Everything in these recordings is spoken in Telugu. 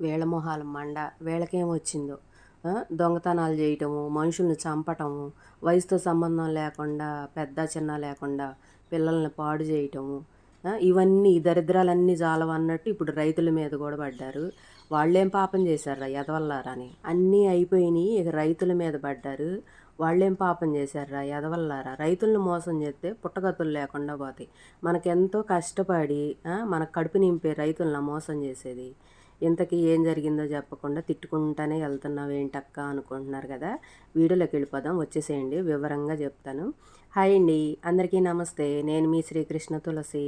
వీళ్ళ మొహాల మండ వీళ్ళకేమొచ్చిందో. దొంగతనాలు చేయటము, మనుషుల్ని చంపటము, వయసుతో సంబంధం లేకుండా పెద్ద చిన్న లేకుండా పిల్లల్ని పాడు చేయటము, ఇవన్నీ ఈ దరిద్రాలన్నీ జాలవన్నట్టు ఇప్పుడు రైతుల మీద కూడా పడ్డారు. వాళ్ళేం పాపం చేశారురా ఎదవల్లారా అని. అన్నీ అయిపోయినాయి, ఇక రైతుల మీద పడ్డారు. వాళ్ళేం పాపం చేశారురా ఎదవల్లారా. రైతులను మోసం చేస్తే పుట్టగతులు లేకుండా పోతాయి. మనకెంతో కష్టపడి మన కడుపు నింపే రైతులను మోసం చేసేది. ఇంతకీ ఏం జరిగిందో చెప్పకుండా తిట్టుకుంటానే వెళ్తున్నావు ఏంటక్క అనుకుంటున్నారు కదా. వీడియోలోకి వెళ్ళిపోదాం, వచ్చేసేయండి, వివరంగా చెప్తాను. హాయ్ అండి, అందరికీ నమస్తే. నేను మీ శ్రీకృష్ణ తులసి.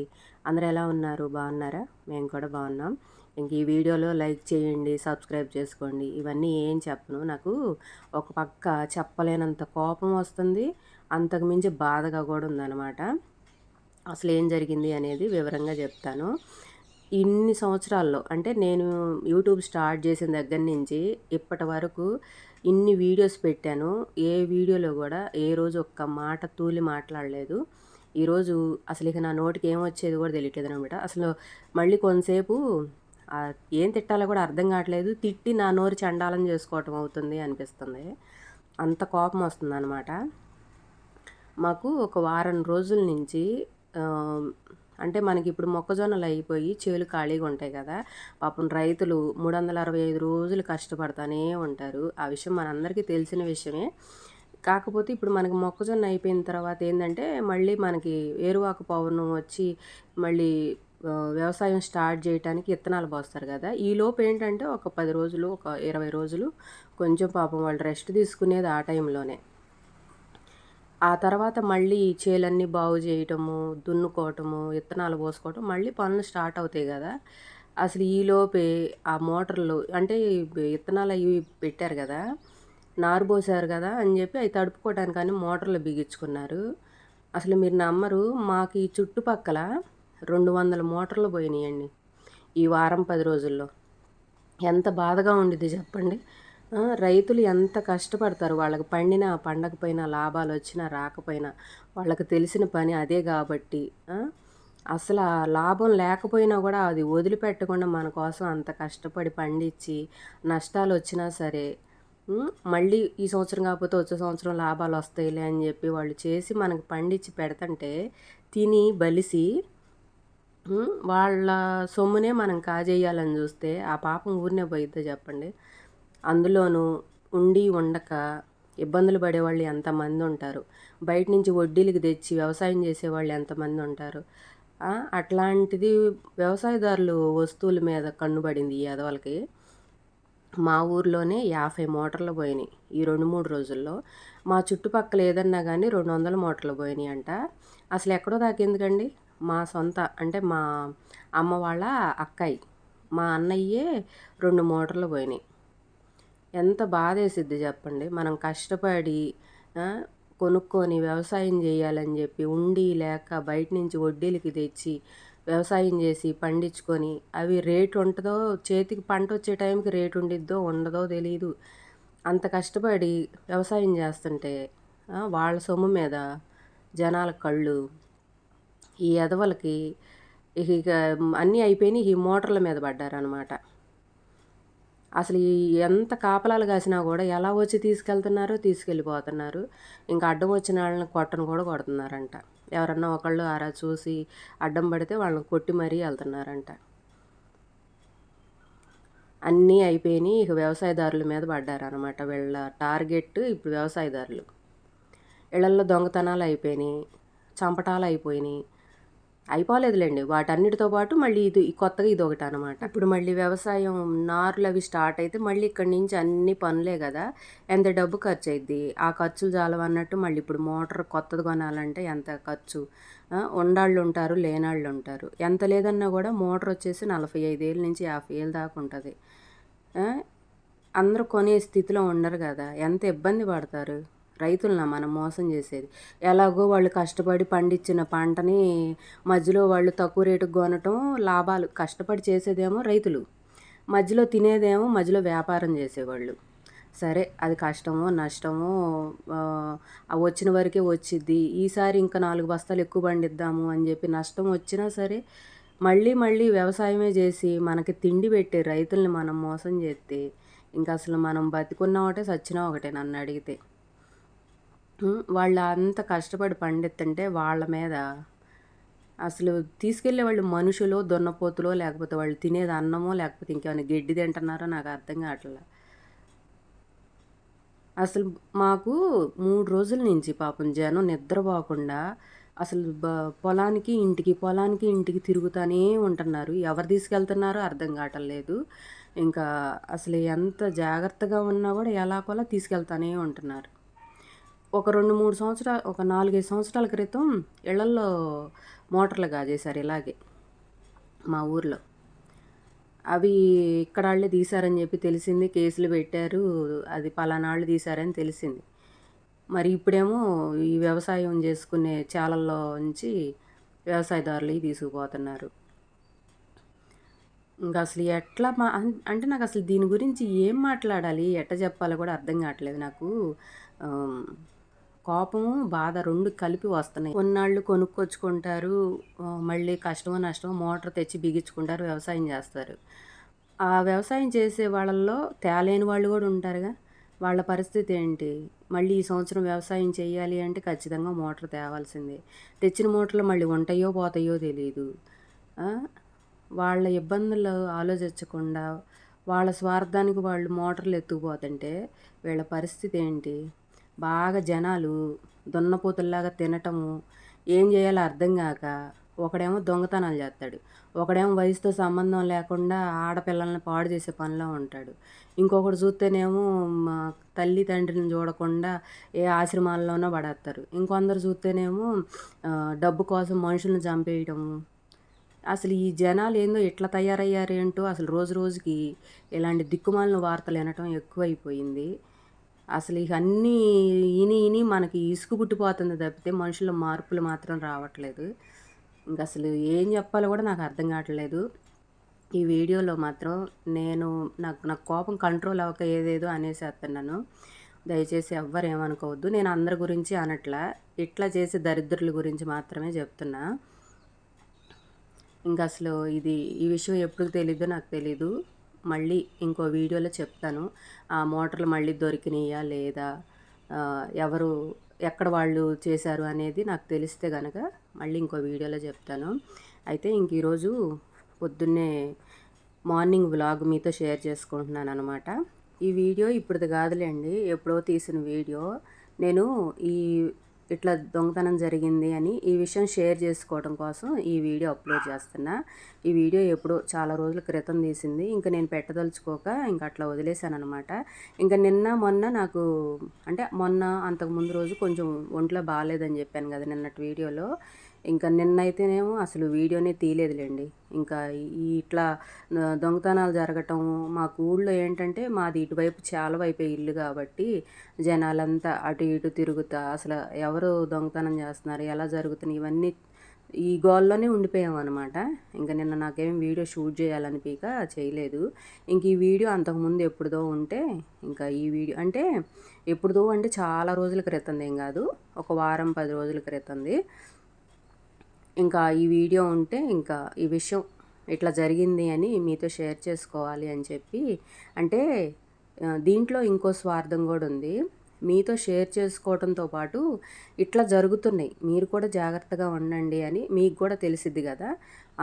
అందరూ ఎలా ఉన్నారు, బాగున్నారా? మేము కూడా బాగున్నాం. ఇంక ఈ వీడియోలో లైక్ చేయండి, సబ్స్క్రైబ్ చేసుకోండి. ఇవన్నీ ఏం చెప్పను, నాకు ఒక పక్క చెప్పలేనంత కోపం వస్తుంది, అంతకుమించి బాధగా కూడా ఉందన్నమాట. అసలు ఏం జరిగింది అనేది వివరంగా చెప్తాను. ఇన్ని సంవత్సరాల్లో అంటే నేను యూట్యూబ్ స్టార్ట్ చేసిన దగ్గర నుంచి ఇప్పటి వరకు ఇన్ని వీడియోస్ పెట్టాను. ఏ వీడియోలో కూడా ఏ రోజు ఒక్క మాట తూలి మాట్లాడలేదు. ఈరోజు అసలు ఇక నా నోటికి ఏమొచ్చేది కూడా తెలియట్లేదు అనమాట. అసలు మళ్ళీ కొంతసేపు ఏం తిట్టాలో కూడా అర్థం కావట్లేదు. తిట్టి నా నోరు చండాలం చేసుకోవటం అవుతుంది అనిపిస్తుంది. అంత కోపం వస్తుంది అనమాట. మాకు ఒక వారం రోజుల నుంచి అంటే మనకి ఇప్పుడు మొక్కజొన్నలు అయిపోయి చేలు ఖాళీగా ఉంటాయి కదా. పాపం రైతులు 365 రోజులు కష్టపడతానే ఉంటారు. ఆ విషయం మనందరికీ తెలిసిన విషయమే. కాకపోతే ఇప్పుడు మనకి మొక్కజొన్న అయిపోయిన తర్వాత ఏంటంటే మళ్ళీ మనకి ఏరువాక పౌర్ణం వచ్చి మళ్ళీ వ్యవసాయం స్టార్ట్ చేయడానికి విత్తనాలు పోస్తారు కదా. ఈలోపు ఏంటంటే ఒక 10 రోజులు, ఒక 20 రోజులు కొంచెం పాపం వాళ్ళు రెస్ట్ తీసుకునేది ఆ టైంలోనే. ఆ తర్వాత మళ్ళీ చేలన్నీ బాగు చేయటము, దున్నుకోవటము, విత్తనాలు పోసుకోవటం, మళ్ళీ పనులు స్టార్ట్ అవుతాయి కదా. అసలు ఈలోపే ఆ మోటార్లు అంటే విత్తనాలు అవి పెట్టారు కదా, నారు పోసారు కదా అని చెప్పి అవి తడుపుకోవడానికని మోటార్లు బిగించుకున్నారు. అసలు మీరు నమ్మరు, మాకు ఈ చుట్టుపక్కల 200 మోటార్లు పోయినాయండి ఈ వారం 10 రోజుల్లో. ఎంత బాధగా ఉండిద్ది చెప్పండి. రైతులు ఎంత కష్టపడతారు, వాళ్ళకి పండినా పండకపోయినా లాభాలు వచ్చినా రాకపోయినా వాళ్ళకి తెలిసిన పని అదే కాబట్టి అసలు ఆ లాభం లేకపోయినా కూడా అది వదిలిపెట్టకుండా మన కోసం అంత కష్టపడి పండించి నష్టాలు వచ్చినా సరే మళ్ళీ ఈ సంవత్సరం కాకపోతే వచ్చే సంవత్సరం లాభాలు వస్తాయిలే అని చెప్పి వాళ్ళు చేసి మనకి పండించి పెడతంటే తిని బలిసి వాళ్ళ సొమ్మునే మనం కాజేయాలని చూస్తే ఆ పాపం ఊరినే పోయిద్దో చెప్పండి. అందులోనూ ఉండి ఉండక ఇబ్బందులు పడేవాళ్ళు ఎంతమంది ఉంటారు, బయట నుంచి వడ్డీలకి తెచ్చి వ్యవసాయం చేసేవాళ్ళు ఎంతమంది ఉంటారు. అట్లాంటిది వ్యవసాయదారులు వస్తువుల మీద కన్నుబడింది ఈ ఎదవలకి. మా ఊర్లోనే 50 మోటార్లు పోయినాయి ఈ 2-3 రోజుల్లో. మా చుట్టుపక్కల ఏదన్నా కానీ 200 మోటార్లు పోయినాయి అంట. అసలు ఎక్కడో దాకా ఎందుకండి, మా సొంత అంటే మా అమ్మ వాళ్ళ అక్కయ్య, మా అన్నయ్యే 2 మోటార్లు పోయినాయి. ఎంత బాధేసిద్ది చెప్పండి. మనం కష్టపడి కొనుక్కొని వ్యవసాయం చేయాలని చెప్పి ఉండి లేక బయట నుంచి వడ్డీలకి తెచ్చి వ్యవసాయం చేసి పండించుకొని అవి రేటు ఉంటుందో, చేతికి పంట వచ్చే టైంకి రేటు ఉండిద్దో ఉండదో తెలియదు. అంత కష్టపడి వ్యవసాయం చేస్తుంటే వాళ్ళ సొమ్ము మీద జనాల కళ్ళు, ఈ ఎదవలకి ఇక అన్నీ అయిపోయినాయి, ఈ మోటార్ల మీద పడ్డారనమాట. అసలు ఎంత కాపలాలు కాసినా కూడా ఎలా వచ్చి తీసుకెళ్ళిపోతున్నారు. ఇంకా అడ్డం వచ్చిన వాళ్ళని కొట్టను కూడా కొడుతున్నారంట. ఎవరన్నా ఒకళ్ళు అలా చూసి అడ్డం పడితే వాళ్ళని కొట్టి మరీ వెళ్తున్నారంట. అన్నీ అయిపోయినాయి, ఇక వ్యవసాయదారుల మీద పడ్డారనమాట. వీళ్ళ టార్గెట్ ఇప్పుడు వ్యవసాయదారులు. ఇళ్లల్లో దొంగతనాలు అయిపోయినాయి, చంపటాలు అయిపోయినాయి. అయిపోలేదులేండి, వాటన్నిటితో పాటు మళ్ళీ ఇది కొత్తగా ఇది ఒకటి అనమాట. ఇప్పుడు మళ్ళీ వ్యవసాయం నారులు అవి స్టార్ట్ అయితే మళ్ళీ ఇక్కడి నుంచి అన్ని పనులే కదా, ఎంత డబ్బు ఖర్చు అయింది. ఆ ఖర్చులు చాలవన్నట్టు మళ్ళీ ఇప్పుడు మోటార్ కొత్తది కొనాలంటే ఎంత ఖర్చు. ఉండాళ్ళు ఉంటారు, లేనాళ్ళు ఉంటారు. ఎంత లేదన్నా కూడా మోటార్ వచ్చేసి 45,000 నుంచి 50,000 దాకా ఉంటుంది. అందరూ కొనే స్థితిలో ఉండరు కదా, ఎంత ఇబ్బంది పడతారు. రైతులను మనం మోసం చేసేది. ఎలాగో వాళ్ళు కష్టపడి పండించిన పంటని మధ్యలో వాళ్ళు తక్కువ రేటుకు కొనటం లాభాలు. కష్టపడి చేసేదేమో రైతులు, మధ్యలో తినేదేమో మధ్యలో వ్యాపారం చేసేవాళ్ళు. సరే, అది కష్టమో నష్టమో వచ్చిన వరకే వచ్చిద్ది. ఈసారి ఇంకా 4 బస్తాలు ఎక్కువ పండిద్దాము అని చెప్పి నష్టం వచ్చినా సరే మళ్ళీ మళ్ళీ వ్యవసాయమే చేసి మనకి తిండి పెట్టే రైతుల్ని మనం మోసం చేస్తే ఇంకా అసలు మనం బతికున్నా ఒకటే సచ్చినా ఒకటే నన్ను అడిగితే. వాళ్ళు అంత కష్టపడి పండిస్తుంటే వాళ్ళ మీద అసలు తీసుకెళ్ళే వాళ్ళు మనుషులో, దున్నపోతులో, లేకపోతే వాళ్ళు తినేది అన్నమో, లేకపోతే ఇంకేమైనా గడ్డి తింటున్నారో నాకు అర్థం కావట్లే. అసలు మాకు 3 రోజుల నుంచి పాపం జనం నిద్రపోకుండా అసలు పొలానికి, ఇంటికి, పొలానికి, ఇంటికి తిరుగుతానే ఉంటున్నారు. ఎవరు తీసుకెళ్తున్నారో అర్థం కావట్లేదు. ఇంకా అసలు ఎంత జాగ్రత్తగా ఉన్నా కూడా ఎలాగోలా తీసుకెళ్తానే ఉంటున్నారు. ఒక 2, 3 సంవత్సరాలు, ఒక 4, 5 సంవత్సరాల క్రితం ఇళ్లల్లో మోటార్లు గాజేశారు ఇలాగే మా ఊర్లో. అవి ఇక్కడాళ్ళే తీశారని చెప్పి తెలిసింది. కేసులు పెట్టారు. అది పలానాళ్ళు తీశారని తెలిసింది. మరి ఇప్పుడేమో ఈ వ్యవసాయం చేసుకునే చాలల్లో నుంచి వ్యవసాయదారులయి తీసుకుపోతున్నారు. ఇంకా అసలు ఎట్లా అంటే నాకు అసలు దీని గురించి ఏం మాట్లాడాలి? ఎట్ట చెప్పాలో కూడా అర్థం కావట్లేదు నాకు. ఆహ్, కోపము, బాధ 2 కలిపి వస్తున్నాయి. కొన్నాళ్ళు కొనుక్కొచ్చుకుంటారు. మళ్ళీ కష్టమో, నష్టమో మోటార్ తెచ్చి బిగించుకుంటారు. వ్యవసాయం చేస్తారు. ఆ వ్యవసాయం చేసే వాళ్ళల్లో తేలేని వాళ్ళు కూడా ఉంటారుగా. వాళ్ళ పరిస్థితి ఏంటి? మళ్ళీ ఈ సంవత్సరం వ్యవసాయం చేయాలి అంటే ఖచ్చితంగా మోటార్ తేవాల్సిందే. తెచ్చిన మోటార్లు మళ్ళీ ఉంటాయో, పోతాయో తెలీదు. ఆ! వాళ్ళ ఇబ్బందులు ఆలోచించకుండా, వాళ్ళ స్వార్థానికి వాళ్ళు మోటార్లు ఎత్తుకుపోతుంటే వీళ్ళ పరిస్థితి ఏంటి? బాగా జనాలు దున్నపోతుల్లాగా తినటము, ఏం చేయాలో అర్థం గాక ఒకడేమో దొంగతనాలు చేస్తాడు. ఒకడేమో వయసుతో సంబంధం లేకుండా ఆడపిల్లల్ని పాడు చేసే పనిలో ఉంటాడు. ఇంకొకడు చూస్తేనేమో మా తల్లి తండ్రిని చూడకుండా ఏ ఆశ్రమాల్లోనో పడేస్తారు. ఇంకొందరు చూస్తేనేమో డబ్బు కోసం మనుషుల్ని చంపేయటము. అసలు ఈ జనాలు ఏందో ఎట్లా తయారయ్యారేంటో అసలు రోజు రోజుకి ఇలాంటి దిక్కుమాలిన వార్తలు వినటం ఎక్కువైపోయింది. అసలు ఇక అన్నీ ఇని ఇని మనకి ఇసుకు పుట్టిపోతుంది తప్పితే మనుషుల్లో మార్పులు మాత్రం రావట్లేదు. ఇంక అసలు ఏం చెప్పాలో కూడా నాకు అర్థం కావట్లేదు. ఈ వీడియోలో మాత్రం నేను నాకు కోపం కంట్రోల్ అవ్వక ఏదేదో అనేసేస్తున్నాను. దయచేసి ఎవ్వరు ఏమనుకోవద్దు. నేను అందరి గురించి అనట్లా. ఇట్లా చేసే దరిద్రుల గురించి మాత్రమే చెప్తున్నా. ఇంకా అసలు ఈ విషయం ఎప్పుడు తెలీదో నాకు తెలీదు. మళ్ళీ ఇంకో వీడియోలో చెప్తాను. ఆ మోటార్లు మళ్ళీ దొరికినాయా లేదా? ఎవరు ఎక్కడ వాళ్ళు చేశారు అనేది నాకు తెలిస్తే గనక మళ్ళీ ఇంకో వీడియోలో చెప్తాను. అయితే ఇంక ఈరోజు పొద్దున్నే మార్నింగ్ వ్లాగ్ మీతో షేర్ చేసుకుంటున్నాననమాట. ఈ వీడియో ఇప్పుడుది కాదులేండి. ఎప్పుడో తీసిన వీడియో. నేను ఇట్లా దొంగతనం జరిగింది అని ఈ విషయం షేర్ చేసుకోవడం కోసం ఈ వీడియో అప్లోడ్ చేస్తున్నా. ఈ వీడియో ఎప్పుడో చాలా రోజుల క్రితం తీసింది. ఇంక నేను పెట్టదలుచుకోక ఇంక అట్లా వదిలేశాననమాట. ఇంక నిన్న మొన్న నాకు అంటే మొన్న అంతకు ముందు రోజు కొంచెం ఒంట్లో బాగాలేదని చెప్పాను కదా నిన్నటి వీడియోలో. ఇంకా నిన్నైతేనేమో అసలు వీడియోనే తీయలేదులేండి. ఇంకా ఇట్లా దొంగతనాలు జరగటం మాకు ఊళ్ళో ఏంటంటే మాది ఇటువైపు చాలా వైపే ఇల్లు కాబట్టి జనాలంతా అటు ఇటు తిరుగుతా అసలు ఎవరు దొంగతనం చేస్తున్నారు, ఎలా జరుగుతున్నాయి, ఇవన్నీ ఈ గోల్లోనే ఉండిపోయామన్నమాట. ఇంకా నిన్న నాకేం వీడియో షూట్ చేయాలనిపించక చేయలేదు. ఇంక ఈ వీడియో అంతకుముందు ఎప్పుడుదో ఉంటే ఇంకా ఈ వీడియో అంటే ఎప్పుడుదో అంటే చాలా రోజుల క్రితంది ఏం కాదు, ఒక వారం 10 రోజుల క్రితంది. ఇంకా ఈ వీడియో ఉంటే ఇంకా ఈ విషయం ఇట్లా జరిగింది అని మీతో షేర్ చేసుకోవాలి అని చెప్పి. అంటే దీంట్లో ఇంకో స్వార్థం కూడా ఉంది. మీతో షేర్ చేసుకోవడంతో పాటు ఇట్లా జరుగుతున్నాయి, మీరు కూడా జాగ్రత్తగా ఉండండి అని మీకు కూడా తెలిసిద్ది కదా,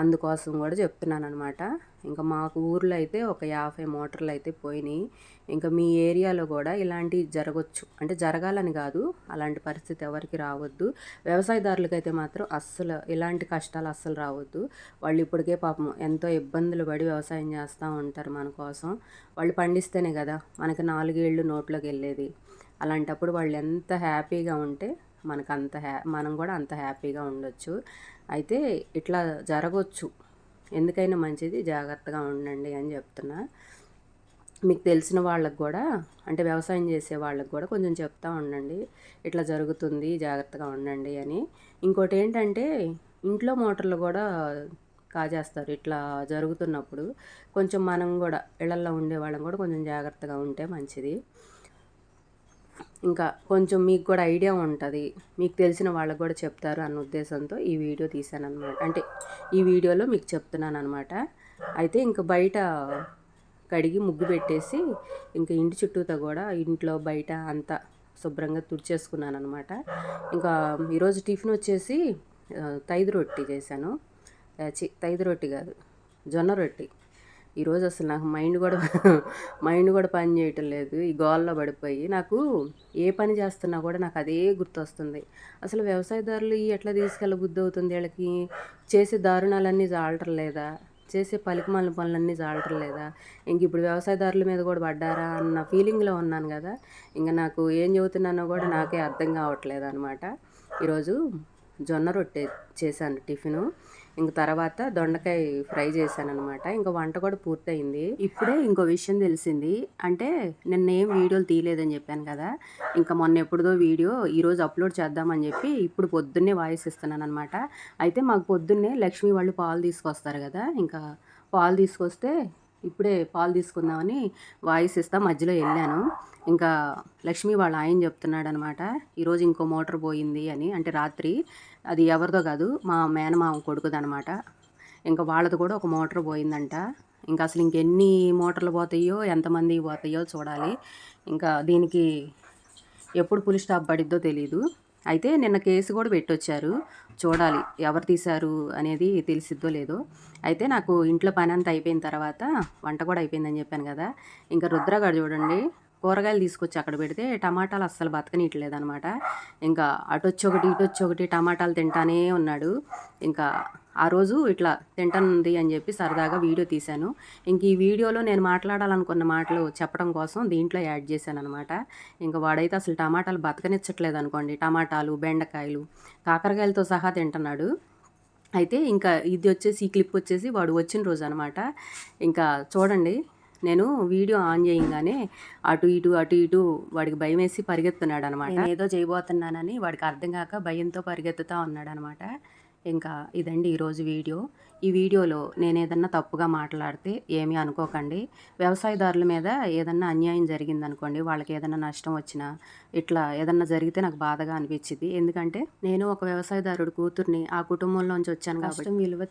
అందుకోసం కూడా చెప్తున్నానమాట. ఇంకా మాకు ఊర్లో అయితే ఒక 50 మోటార్లు అయితే పోయినాయి. ఇంకా మీ ఏరియాలో కూడా ఇలాంటివి జరగచ్చు, అంటే జరగాలని కాదు, అలాంటి పరిస్థితి ఎవరికి రావద్దు. వ్యవసాయదారులకైతే మాత్రం అస్సలు ఇలాంటి కష్టాలు అస్సలు రావద్దు. వాళ్ళు ఇప్పటికే పాపం ఎంతో ఇబ్బందులు పడి వ్యవసాయం చేస్తూ ఉంటారు మన కోసం. వాళ్ళు పండిస్తేనే కదా మనకి 4 ఏళ్ళు నోట్లోకి వెళ్ళేది. అలాంటప్పుడు వాళ్ళు ఎంత హ్యాపీగా ఉంటే మనం కూడా అంత హ్యాపీగా ఉండొచ్చు. అయితే ఇట్లా జరగవచ్చు, ఎందుకైనా మంచిది జాగ్రత్తగా ఉండండి అని చెప్తున్నా. మీకు తెలిసిన వాళ్ళకు కూడా అంటే వ్యవసాయం చేసే వాళ్ళకు కూడా కొంచెం చెప్తా ఉండండి, ఇట్లా జరుగుతుంది జాగ్రత్తగా ఉండండి అని. ఇంకోటి ఏంటంటే ఇంట్లో మోటార్లు కూడా కాజేస్తారు ఇట్లా జరుగుతున్నప్పుడు. కొంచెం మనం కూడా ఇళ్లల్లో ఉండే వాళ్ళం కూడా కొంచెం జాగ్రత్తగా ఉంటే మంచిది. ఇంకా కొంచెం మీకు కూడా ఐడియా ఉంటుంది, మీకు తెలిసిన వాళ్ళకు కూడా చెప్తారు అన్న ఉద్దేశంతో ఈ వీడియో తీశానన్నమాట. అంటే ఈ వీడియోలో మీకు చెప్తున్నాను అనమాట. అయితే ఇంక బయట కడిగి ముగ్గు పెట్టేసి ఇంకా ఇంటి చుట్టూతో కూడా ఇంట్లో బయట అంతా శుభ్రంగా తుడిచేసుకున్నాను అనమాట. ఇంకా ఈరోజు టిఫిన్ వచ్చేసి తైదు రొట్టి చేశాను. తైదు రొట్టి కాదు, జొన్న రొట్టి. ఈరోజు అసలు నాకు మైండ్ కూడా పని చేయటం లేదు. ఈ గోల్లో పడిపోయి నాకు ఏ పని చేస్తున్నా కూడా నాకు అదే గుర్తొస్తుంది. అసలు వ్యవసాయదారులు ఎట్లా తీసుకెళ్ళ బుద్ధి అవుతుంది వీళ్ళకి? చేసే దారుణాలన్నీ చాలటం లేదా? చేసే పనికిమాలిన పనులన్నీ చాలటం లేదా? ఇంక ఇప్పుడు వ్యవసాయదారుల మీద కూడా పడ్డారా అన్న ఫీలింగ్లో ఉన్నాను కదా. ఇంకా నాకు ఏం చెబుతున్నానో కూడా నాకే అర్థం కావట్లేదు అనమాట. ఈరోజు జొన్న రొట్టె చేశాను టిఫిను. ఇంక తర్వాత దొండకాయ ఫ్రై చేశాను అనమాట. ఇంకా వంట కూడా పూర్తయింది. ఇప్పుడే ఇంకో విషయం తెలిసింది. అంటే నిన్న ఏం వీడియోలు తీయలేదని చెప్పాను కదా. ఇంకా మొన్న ఎప్పుడుదో వీడియో ఈరోజు అప్లోడ్ చేద్దామని చెప్పి ఇప్పుడు పొద్దున్నే వాయిస్ ఇస్తున్నాను అనమాట. అయితే మాకు పొద్దున్నే లక్ష్మి వాళ్ళు పాలు తీసుకొస్తారు కదా. ఇంకా పాలు తీసుకొస్తే ఇప్పుడే పాలు తీసుకుందామని వాయిస్ ఇస్తా మధ్యలో వెళ్ళాను. ఇంకా లక్ష్మి వాళ్ళ ఆయన చెప్తున్నాడు అనమాట, ఈరోజు ఇంకో మోటార్ పోయింది అని. అంటే రాత్రి అది ఎవరిదో కాదు, మా మేనమామ కొడుకుదనమాట. ఇంకా వాళ్ళది కూడా ఒక మోటార్ పోయిందంట. ఇంకా అసలు ఇంకెన్ని మోటార్లు పోతాయో ఎంతమంది పోతాయో చూడాలి. ఇంకా దీనికి ఎప్పుడు పులి స్టాప్ పడిద్దో తెలీదు. అయితే నిన్న కేసు కూడా పెట్టొచ్చారు. చూడాలి ఎవరు తీశారు అనేది తెలిసిద్దో లేదో. అయితే నాకు ఇంట్లో పని అంతా అయిపోయిన తర్వాత వంట కూడా అయిపోయిందని చెప్పాను కదా. ఇంకా రుద్రగాడు చూడండి, కూరగాయలు తీసుకొచ్చి అక్కడ పెడితే టమాటాలు అస్సలు బతకనిట్లేదు అనమాట. ఇంకా అటొచ్చి ఒకటి ఇటొచ్చి ఒకటి టమాటాలు తింటానే ఉన్నాడు. ఇంకా ఆ రోజు ఇట్లా తింటుంది అని చెప్పి సరదాగా వీడియో తీశాను. ఇంక ఈ వీడియోలో నేను మాట్లాడాలనుకున్న మాటలు చెప్పడం కోసం దీంట్లో యాడ్ చేశాను అనమాట. ఇంకా వాడైతే అసలు టమాటాలు బతకనిచ్చట్లేదు అనుకోండి. టమాటాలు, బెండకాయలు, కాకరకాయలతో సహా తింటున్నాడు. అయితే ఇంకా ఇది వచ్చేసి ఈ క్లిప్ వచ్చేసి వాడు వచ్చిన రోజు అనమాట. ఇంకా చూడండి, నేను వీడియో ఆన్ చేయగానే అటు ఇటు వాడికి భయం వేసి పరిగెత్తున్నాడు అనమాట. నేను ఏదో చేయబోతున్నానని వాడికి అర్థం కాక భయంతో పరిగెత్తుతూ ఉన్నాడు అనమాట. ఇంకా ఇదండి ఈరోజు వీడియో. ఈ వీడియోలో నేను ఏదన్నా తప్పుగా మాట్లాడితే ఏమీ అనుకోకండి. వ్యవసాయదారుల మీద ఏదన్నా అన్యాయం జరిగిందనుకోండి, వాళ్ళకి ఏదన్నా నష్టం వచ్చినా ఇట్లా ఏదన్నా జరిగితే నాకు బాధగా అనిపించింది. ఎందుకంటే నేను ఒక వ్యవసాయదారుడి కూతుర్ని, ఆ కుటుంబంలోంచి వచ్చాను కాబట్టి విలువ